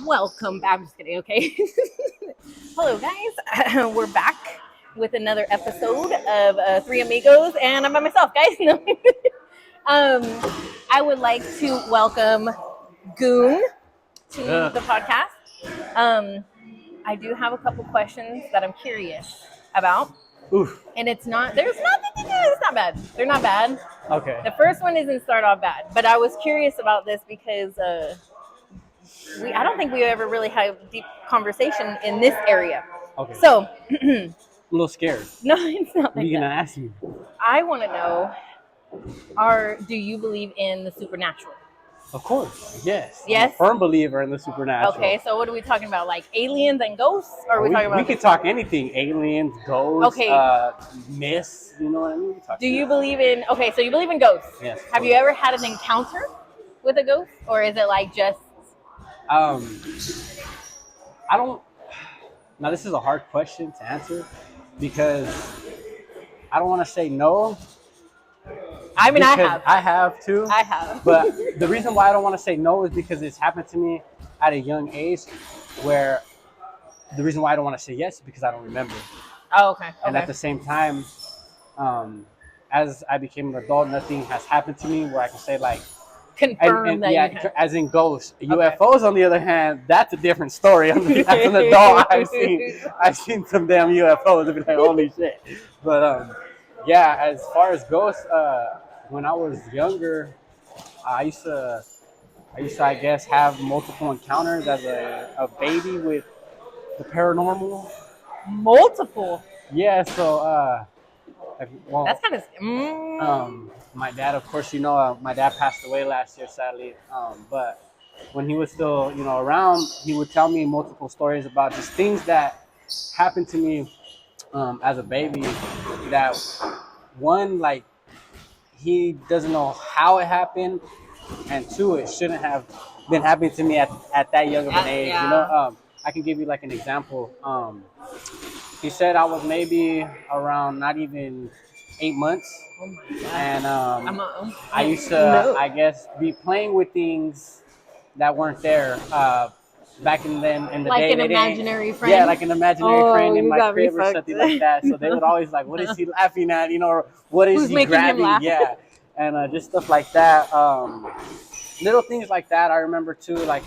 Welcome back. I'm just kidding, okay? Hello, guys. We're back with another episode of Three Amigos, and I'm by myself, guys. No. I would like to welcome Goon to the podcast. I do have a couple questions that I'm curious about. Oof. And it's not bad. They're not bad. Okay. The first one isn't start off bad, but I was curious about this because I don't think we ever really had a deep conversation in this area. Okay. So, I'm a little scared. no, it's not What are like you gonna that. ask me? I want to know, do you believe in the supernatural? Of course. Yes. Yes? I'm a firm believer in the supernatural. Okay, so what are we talking about? Like aliens and ghosts? Or are we talking about? We could talk anything. Aliens, ghosts, myths. You know what I mean? Do you believe in? Okay, so you believe in ghosts? Yes. Have you ever had an encounter with a ghost, or is it like just? I don't. Now this is a hard question to answer because I don't want to say no. I mean, I have. I have too. I have. But the reason why I don't want to say no is because it's happened to me at a young age where the reason why I don't want to say yes is because I don't remember. Oh, okay. And at the same time, as I became an adult, nothing has happened to me where I can say like, confirm that. Yeah, as in ghosts. UFOs, on the other hand, that's a different story. As an adult, I've seen some damn UFOs and be like, holy shit. But yeah, as far as ghosts, when I was younger, I used to, I guess, have multiple encounters as a baby with the paranormal. Multiple. Yeah, so well, that's kind of. My dad, of course, my dad passed away last year, sadly. But when he was still, around, he would tell me multiple stories about just things that happened to me as a baby. That one, like, he doesn't know how it happened, and two, it shouldn't have been happening to me at that young of an age. Yeah. I can give you like an example. He said I was maybe around not even 8 months. Oh my God. And I used to, I guess, be playing with things that weren't there back in the day. Like an imaginary friend? Yeah, like an imaginary friend in my crib or something like that. So they would always like, what is he laughing at? What is he grabbing? Yeah, and just stuff like that. Little things like that. I remember too, like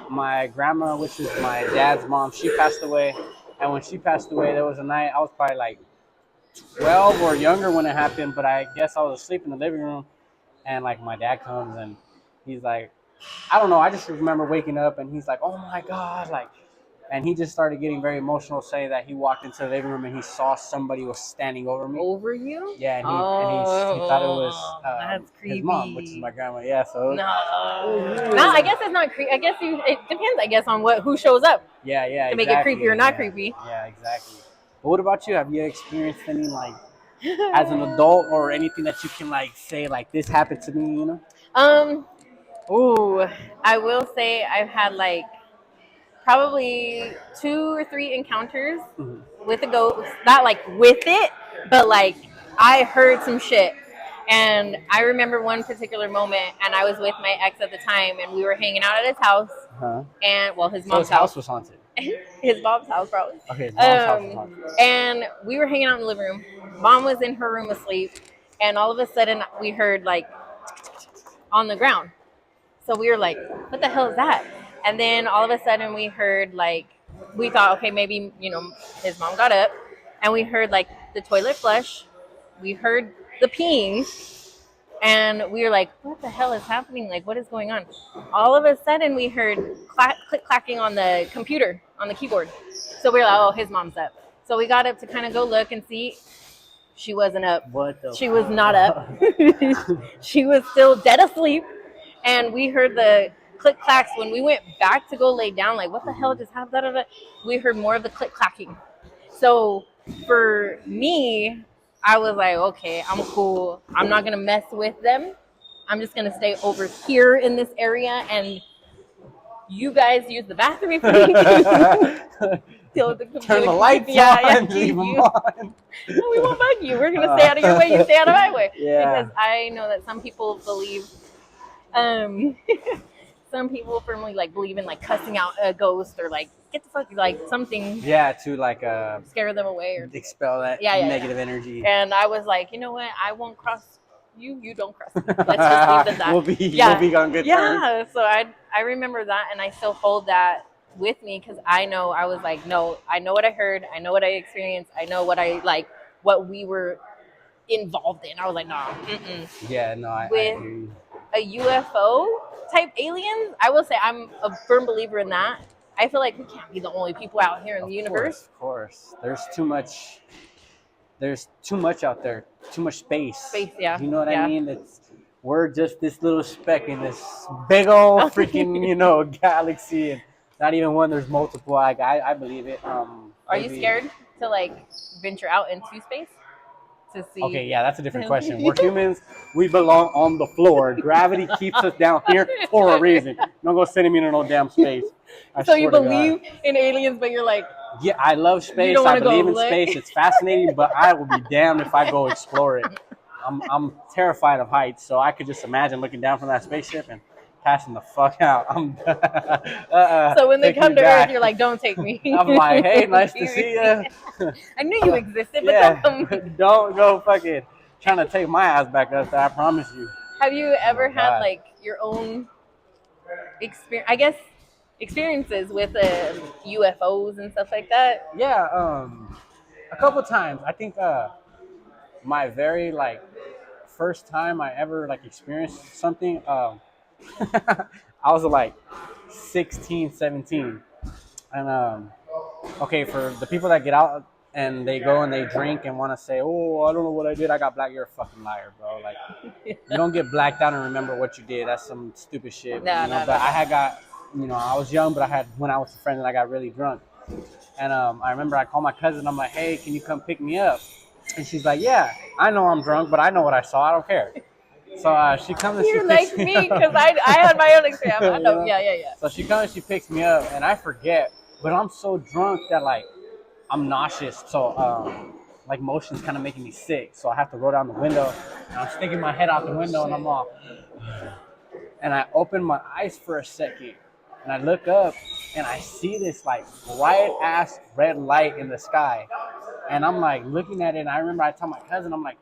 my grandma, which is my dad's mom, she passed away. And when she passed away, there was a night, I was probably like 12 or younger when it happened, but I guess I was asleep in the living room, and like my dad comes and he's like, I don't know, I just remember waking up and he's like, oh my God, like, and he just started getting very emotional, saying that he walked into the living room and he saw somebody was standing over me. Over you? Yeah, and he thought it was his mom, which is my grandma. Yeah, so no, I guess it's not creepy. I guess it depends. I guess on who shows up. Yeah, to make it creepy or not creepy. Yeah, exactly. But what about you? Have you experienced any like as an adult or anything that you can like say like this happened to me? I will say I've had like probably 2 or 3 encounters with a ghost. Not like with it, but like I heard some shit. And I remember one particular moment, and I was with my ex at the time, and we were hanging out at his house. And his mom's house was haunted. His mom's house, probably. Okay, his mom's house was haunted. And we were hanging out in the living room. Mom was in her room asleep, and all of a sudden we heard like on the ground. So we were like, "What the hell is that?" And then all of a sudden we heard like, we thought, okay, maybe his mom got up, and we heard like the toilet flush. We heard the peeing, and we were like, what the hell is happening? Like, what is going on? All of a sudden we heard click clacking on the computer, on the keyboard. So we were like, oh, his mom's up. So we got up to kind of go look and see. She wasn't up. She was not up. She was still dead asleep. And we heard the click clacks when we went back to go lay down. Like, what the hell just happened? We heard more of the click clacking. So for me, I was like, okay, I'm cool. I'm not going to mess with them. I'm just going to stay over here in this area. And you guys use the bathroom if you need to. Turn the lights on. Leave them on. No, we won't bug you. We're going to stay out of your way. You stay out of my way. Yeah. Because I know that some people believe. some people firmly like believe in like cussing out a ghost or like get the fuck like something. Yeah, to like scare them away or expel that negative energy. And I was like, you know what? I won't cross you. You don't cross me. Let's just leave it at that. we'll be on good terms. Yeah. So I remember that, and I still hold that with me because I know I was like, no, I know what I heard. I know what I experienced. I know what I like. What we were involved in. I was like, nah. Mm-mm. Yeah, no, I with a UFO type aliens, I will say I'm a firm believer in that. I feel like we can't be the only people out here in the universe. Of course. There's too much out there. Too much space. Yeah. You know what I mean? We're just this little speck in this big old freaking, galaxy, and not even one, there's multiple. I believe it. Are you scared to like venture out into space? To see. Okay, yeah, that's a different question. We're humans. We belong on the floor. Gravity keeps us down here for a reason. Don't go sending me to no damn space. So you believe in aliens, but you're like, yeah, I love space. I believe in space. It's fascinating, but I will be damned if I go explore it. I'm terrified of heights, so I could just imagine looking down from that spaceship and passing the fuck out. So when they come to Earth, you're like, don't take me. I'm like, hey, nice to see you. I knew you existed, but don't come. Don't go fucking trying to take my ass back up there, I promise you. Have you ever had like your own experience, I guess, experiences with UFOs and stuff like that? Yeah, a couple times. I think my very like first time I ever like experienced something, I was like 16, 17. And okay, for the people that get out and they go and they drink and want to say, oh, I don't know what I did, I got black, you're a fucking liar, bro. Like, you don't get blacked out and remember what you did. That's some stupid shit. No. But I had got, I was young, but I went out with a friend and I got really drunk. And I remember I called my cousin. I'm like, hey, can you come pick me up? And she's like, yeah, I know I'm drunk, but I know what I saw. I don't care. So she comes and You're like me, because I had my own experience. I know. Yeah. So she comes and she picks me up, and I forget. But I'm so drunk that, like, I'm nauseous. So, like, motion's kind of making me sick. So I have to roll down the window. And I'm sticking my head out the window, and I'm all... And I open my eyes for a second. And I look up, and I see this, like, bright-ass red light in the sky. And I'm, like, looking at it, and I remember I told my cousin, I'm like,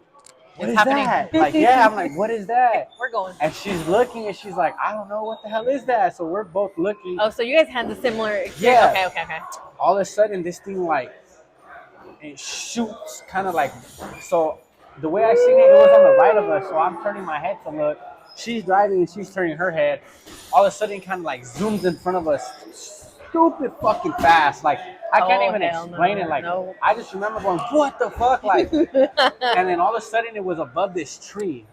what is that? Like, yeah, I'm like, what is that? We're going. And she's looking, and she's like, I don't know, what the hell is that? So we're both looking. Oh, so you guys had the similar experience. Yeah. Okay. All of a sudden, this thing, like, it shoots kind of like, so the way I seen it, it was on the right of us, so I'm turning my head to look. She's driving, and she's turning her head. All of a sudden, it kind of, like, zooms in front of us stupid fucking fast. Like, I can't even explain it. Like, I just remember going, what the fuck? Like, and then all of a sudden it was above this tree.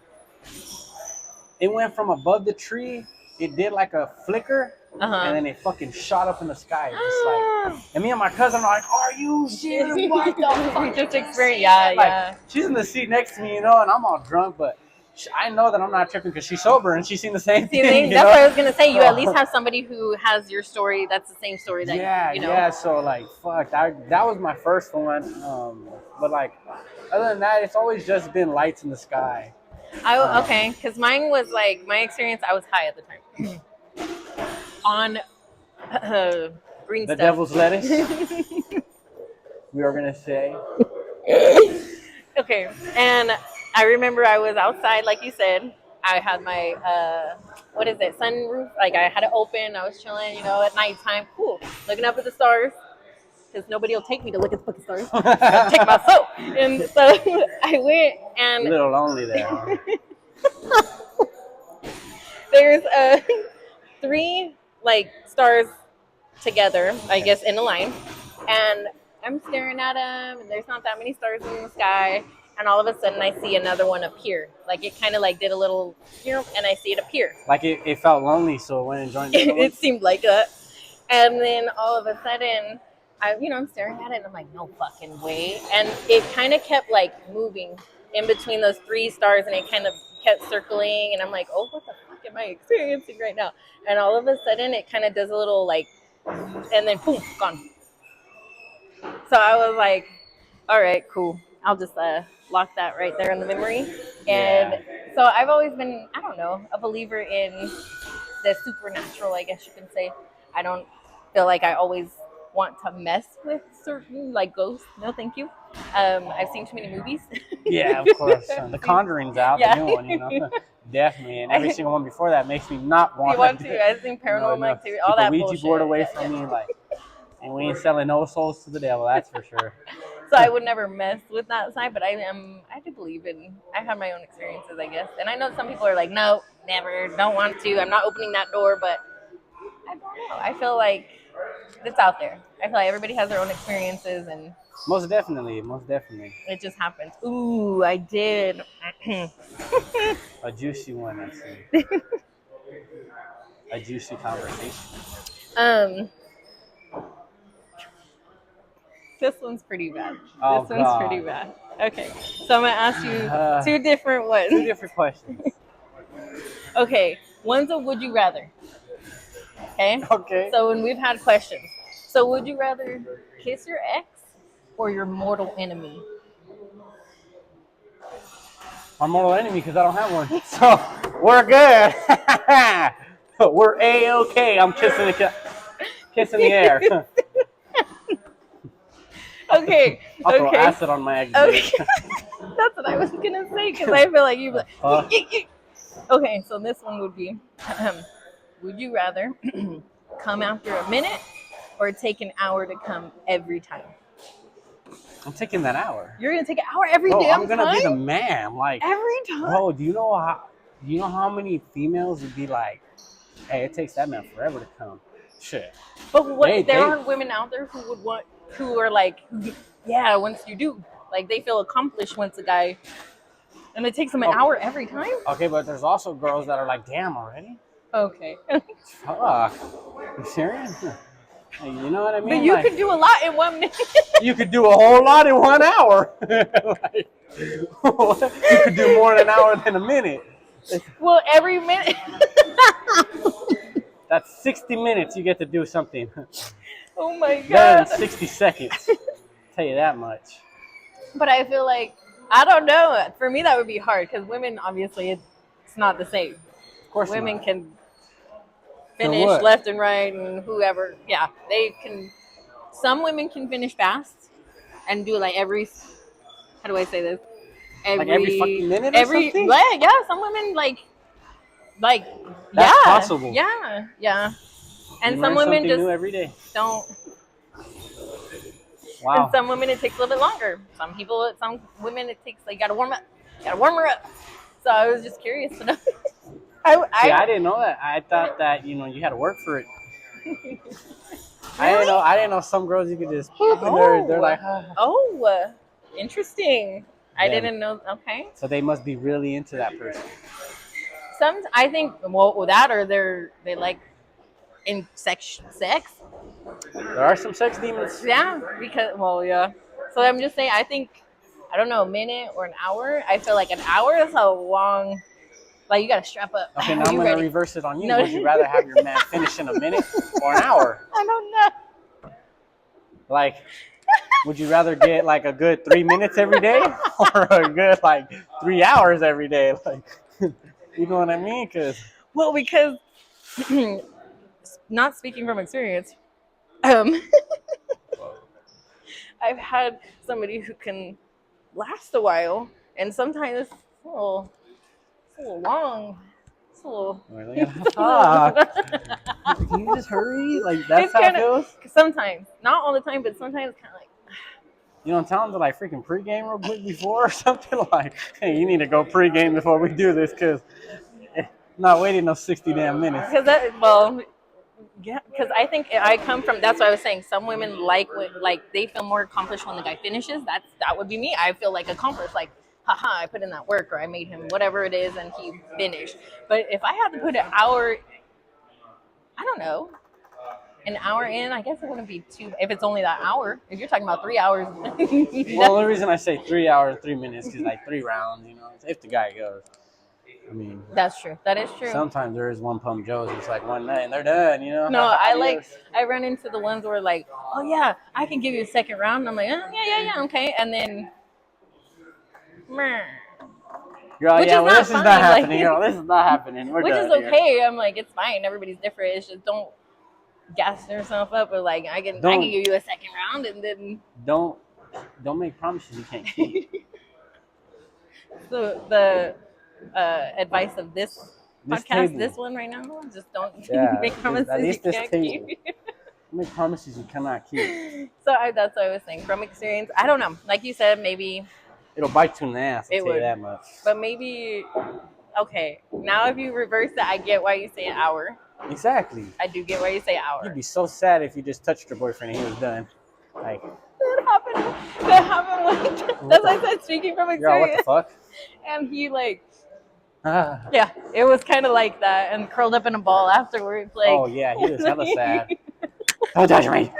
It went from above the tree, it did like a flicker, and then it fucking shot up in the sky. Just like, and me and my cousin are like, are you serious? What the fuck? Just experience, yeah. She's in the seat next to me, and I'm all drunk, but I know that I'm not tripping because she's sober and she's seen the same thing. That's what I was gonna say. You at least have somebody who has your story. That's the same story that you know. Yeah. So like, fuck, that was my first one. But like, other than that, it's always just been lights in the sky. Okay, because mine was like my experience. I was high at the time on green the stuff. Devil's lettuce. We are gonna say. Okay, and I remember I was outside, like you said. I had my, sunroof. Like, I had it open. I was chilling, at nighttime. Cool. Looking up at the stars. Because nobody will take me to look at the fucking stars. I'll take myself. And so I went and... A little lonely there. There's 3, stars together, I guess, in a line. And I'm staring at them, and there's not that many stars in the sky. And all of a sudden, I see another one appear. Like, it kind of, did a little, and I see it appear. Like, it felt lonely, so it went and joined the It seemed like that. And then, all of a sudden, I'm staring at it, and I'm like, no fucking way. And it kind of kept, moving in between those 3 stars, and it kind of kept circling. And I'm like, oh, what the fuck am I experiencing right now? And all of a sudden, it kind of does a little, and then, boom, gone. So I was like, all right, cool. I'll just lock that right there in the memory. And so I've always been, I don't know, a believer in the supernatural, I guess you can say. I don't feel like I always want to mess with certain like ghosts. No, thank you. I've seen too many movies. Yeah, of course. The Conjuring's out, the new one, you know. Definitely, and every single one before that makes me not want. You want to? I've seen Paranormal Activity, all keep a that Ouija bullshit. board away from me, like, and we ain't selling no souls to the devil. That's for sure. So I would never mess with that side, but I do believe in. I have my own experiences, I guess, and I know some people are like, no, never, don't want to. I'm not opening that door, but I don't know. I feel like it's out there. I feel like everybody has their own experiences, and most definitely, it just happens. Ooh, I did. A juicy one, I see. A juicy conversation. This one's pretty bad. Oh, this one's pretty bad. Okay, so I'm gonna ask you two different ones. Two different questions. Okay, one's a would you rather. Okay. Okay. So when we've had questions, so would you rather kiss your ex or your mortal enemy? My mortal enemy, because I don't have one. So we're good. We're A-okay. I'm kissing the air. Okay. I'll throw acid on my ex. Okay. That's what I was gonna say, because I feel like you'd be like, okay, so this one would be, would you rather come after a minute or take an hour to come every time? I'm taking that hour. You're gonna take an hour every damn time? I'm gonna be the man. Like every time. Bro, do you know how many females would be like, hey, it takes that man forever to come? Shit. But there are women out there who are like, yeah, once you do, like they feel accomplished once a guy, and it takes them an hour every time. Okay, but there's also girls that are like, damn, already? Okay. Fuck. You serious? You know what I mean? But you could do a lot in 1 minute. You could do a whole lot in 1 hour. Like, you could do more in an hour than a minute. Well, every minute. That's 60 minutes you get to do something. Oh my god. Better than 60 seconds. Tell you that much. But I feel like, I don't know. For me, that would be hard because women, obviously, it's not the same. Of course women not. Can finish left and right and whoever. Yeah, they can. Some women can finish fast and do like every. How do I say this? Every fucking minute or something? Yeah, some women like that's possible. Yeah. And some women just new every day. Don't. Wow. And some women it takes a little bit longer. Some women it takes, you gotta warm her up. So I was just curious to know. I didn't know that. I thought that you had to work for it. Really? I didn't know some girls you could just and they're like, oh, interesting. I didn't know. Okay. So they must be really into that person. I think that or they like in sex. There are some sex demons. Yeah, yeah. So I'm just saying. I think I don't know, a minute or an hour. I feel like an hour is a long. Like you gotta strap up. Okay, now I'm gonna reverse it on you. No. Would you rather have your man finish in a minute or an hour? I don't know. Like, would you rather get like a good 3 minutes every day or a good like 3 hours every day? Like, you know what I mean? Because not speaking from experience, I've had somebody who can last a while, and sometimes it's a little long. It's a little. Really? Can you just hurry? Like that's how it feels? Sometimes, not all the time, but sometimes kind of like. You don't tell them to like freaking pregame real quick before or something like, hey, you need to go pregame before we do this because not waiting those 60 damn minutes. Because I think I come from. That's what I was saying. Some women like they feel more accomplished when the guy finishes. That would be me. I feel like accomplished. Like, haha, I put in that work, or I made him whatever it is, and he finished. But if I had to put an hour, I don't know, an hour in, I guess it wouldn't be too. If it's only that hour, if you're talking about 3 hours. Well, the only reason I say 3 hours, 3 minutes, because like 3 rounds, if the guy goes. I mean, that's true. That is true. Sometimes there is one pump Joe's. It's like one night and they're done. No, I run into the ones where like, oh yeah, I can give you a second round. And I'm like, yeah, okay, and then, Girl, which yeah, is well, not this is fine. not happening, girl. This is not happening. We're which done is okay. Here. I'm like, it's fine. Everybody's different. It's just don't gas yourself up. But like, I can give you a second round, and then don't make promises you can't keep. So the advice of this podcast, table. this one right now, just don't make at promises least you this can't table. keep. Make promises you cannot keep. So that's what I was saying. From experience, I don't know. Like you said, maybe it'll bite you in the ass. I'll it tell you would. that much. But maybe okay. Now if you reverse it, I get why you say an hour. Exactly. I do get why you say hour. You'd be so sad if you just touched your boyfriend and he was done. Like that happened. That happened. That's why I said speaking from experience. Girl, what the fuck? And he like. Yeah, it was kind of like that, and curled up in a ball afterwards. Like, oh yeah, he was hella sad. Don't touch me.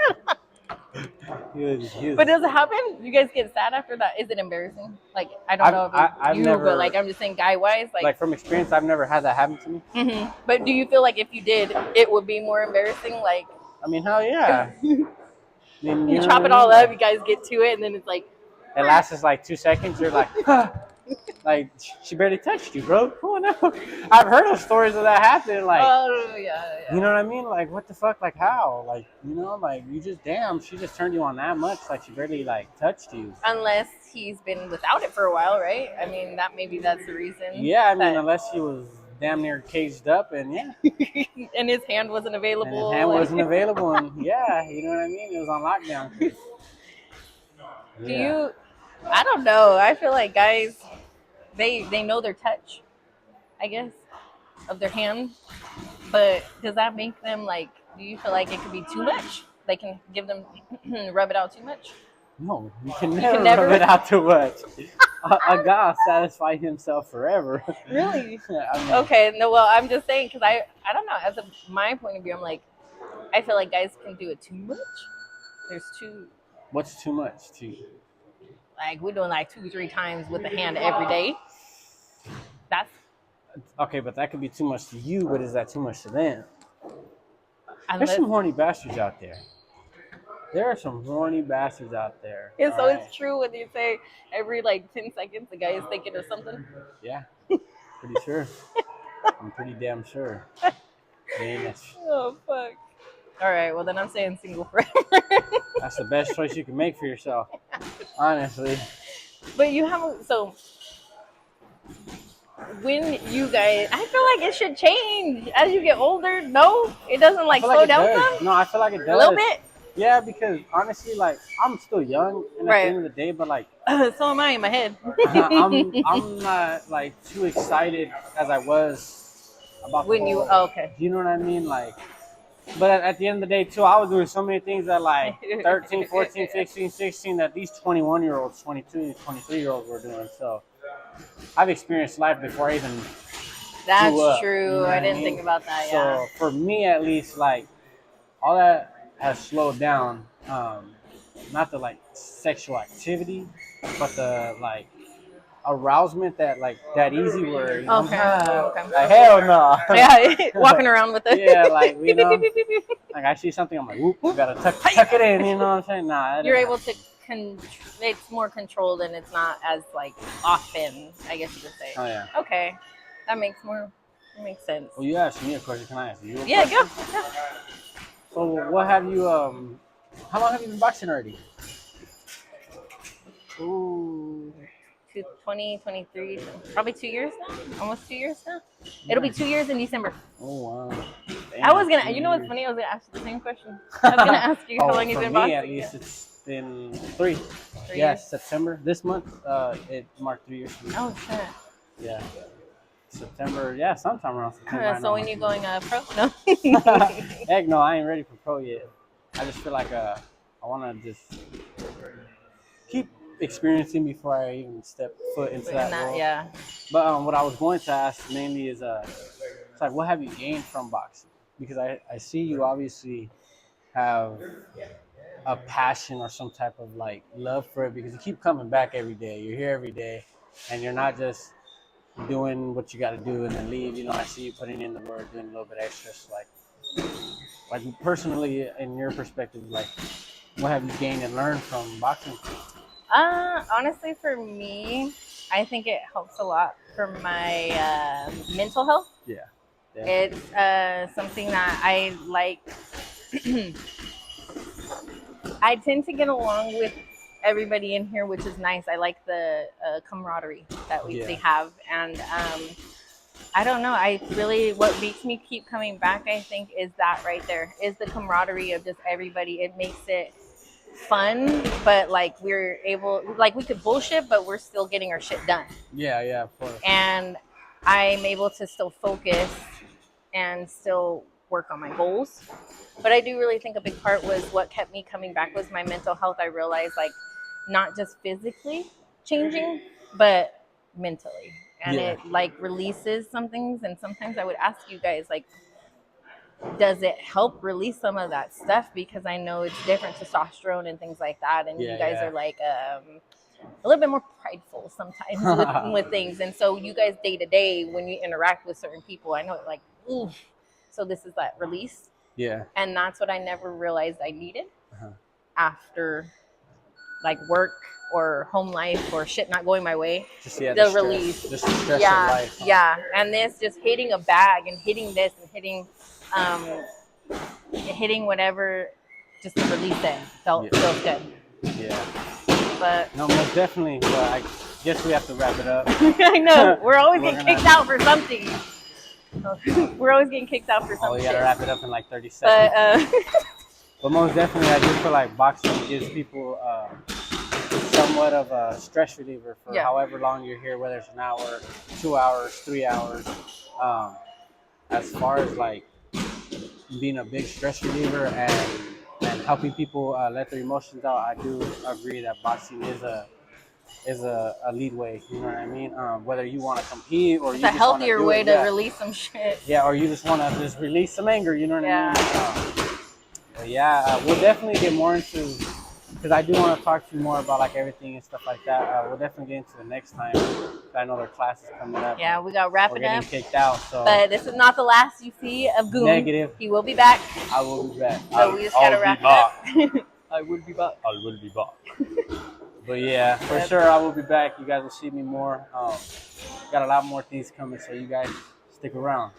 he was. But does it happen? You guys get sad after that? Is it embarrassing? Like, I don't know if it's you, but like I'm just saying, guy wise, like from experience, I've never had that happen to me. Mm-hmm. But do you feel like if you did, it would be more embarrassing? Like, I mean, hell yeah. you chop it all up, you guys get to it, and then it's like it lasts like 2 seconds. You're like, like she barely touched you, bro. Come on now. I've heard of stories of that happening. Like, oh yeah. You know what I mean? Like, what the fuck? Like, how? Like, you know, like you just she just turned you on that much. Like, she barely like touched you. Unless he's been without it for a while, right? I mean, that's the reason. Yeah, I mean, unless he was damn near caged up, and yeah, and his hand wasn't available. And yeah, you know what I mean? It was on lockdown. Do you? I don't know. I feel like guys, they know their touch, I guess, of their hand. But does that make them like? Do you feel like it could be too much? They can give them rub it out too much. No, you can never rub it out too much. A guy satisfy himself forever. Really? I mean, okay. No. Well, I'm just saying because I don't know. As of my point of view, I'm like, I feel like guys can do it too much. There's too. What's too much to you? Like we're doing like 2-3 times with the hand every day. That's okay, but that could be too much to you. But is that too much to them? Unless, there's some horny bastards out there. There are some horny bastards out there. Yeah, so it's true when you say every like 10 seconds the guy is thinking of something. Yeah, pretty sure. I'm pretty damn sure. Oh fuck. All right, well then I'm saying single forever. That's the best choice you can make for yourself, honestly. But you have so when you guys, I feel like it should change as you get older. No, it doesn't like slow down some. No, I feel like it does a little bit. Yeah, because honestly, like I'm still young, and at the end of the day, but like so am I in my head. I'm not like too excited as I was about when you. Oh, okay. You know what I mean, like. But at the end of the day, too, I was doing so many things that, like, 13, 14, 15, 16, that these 21-year-olds, 22, 23-year-olds were doing. So I've experienced life before I even That's grew up, true. You know I didn't think about that, So for me, at least, like, all that has slowed down. Not the, like, sexual activity, but the, like, arousement that like that easy word. Okay. Like, hell no. Yeah, walking around with it. Yeah, like you know, like I see something, I'm like, whoop, gotta tuck it in. You know what I'm saying? Nah. You're able to it's more controlled and it's not as like often, I guess you could say. Oh yeah. Okay, that makes sense. Well, you asked me a question. Can I ask you? Yeah, go. So what have you how long have you been boxing already? Ooh. 2023, probably 2 years now. Almost 2 years now. It'll be 2 years in December. Oh wow! Damn, I was gonna. You know what's funny? I was gonna ask you the same question. I was gonna ask you how long you've been boxing. For me, at least, it's been 3. Yes, September this month. It marked 3 years for me. Oh shit. Yeah. September. Yeah, sometime around September. So when you going pro? No. Heck no, I ain't ready for pro yet. I just feel like I want to just keep experiencing before I even step foot into that world. Yeah. But what I was going to ask mainly is, it's like, what have you gained from boxing? Because I see you obviously have a passion or some type of like love for it, because you keep coming back every day. You're here every day, and you're not just doing what you got to do and then leave. You know, I see you putting in the work, doing a little bit extra. So like personally, in your perspective, like, what have you gained and learned from boxing? Honestly, for me, I think it helps a lot for my mental health. Yeah. Definitely. It's something that I like. I tend to get along with everybody in here, which is nice. I like the camaraderie that they have, and I don't know. I really, what makes me keep coming back, I think, is that right there is the camaraderie of just everybody. It makes it fun, but like we're able, like we could bullshit, but we're still getting our shit done. Yeah, of course. And I'm able to still focus and still work on my goals. But I do really think a big part was what kept me coming back was my mental health. I realized like not just physically changing, but mentally. And it like releases some things. And sometimes I would ask you guys like, does it help release some of that stuff? Because I know it's different testosterone and things like that. And you guys are like a little bit more prideful sometimes with things. And so you guys day to day, when you interact with certain people, I know it like, ooh. So this is that release. Yeah. And that's what I never realized I needed after like work or home life or shit not going my way. Just, the release. Just the stress of life. Yeah. And this just hitting a bag and hitting this and hitting whatever just to release it feels good. Yeah. But no, most definitely. But I guess we have to wrap it up. I know. We're always getting kicked out for something. We're always getting kicked out for something. Oh, we gotta wrap it up in like 30 seconds. But most definitely, I do feel like boxing gives people somewhat of a stress reliever for however long you're here, whether it's an hour, 2 hours, 3 hours. As far as like being a big stress reliever and helping people let their emotions out, I do agree that boxing is a lead way. You know what I mean? Whether you want to compete or it's you a just healthier way to yeah. release some shit. Yeah, or you just want to just release some anger. You know what I mean? But yeah, we'll definitely get more into, because I do want to talk to you more about like everything and stuff like that. We'll definitely get into the next time. I know their class is coming up. Yeah, we got wrapping up. We're getting kicked out. So. But this is not the last you see of Goon. Negative. He will be back. I will be back. So we just gotta wrap it up. I will be back. I will be back. But yeah, for sure I will be back. You guys will see me more. Got a lot more things coming, so you guys stick around.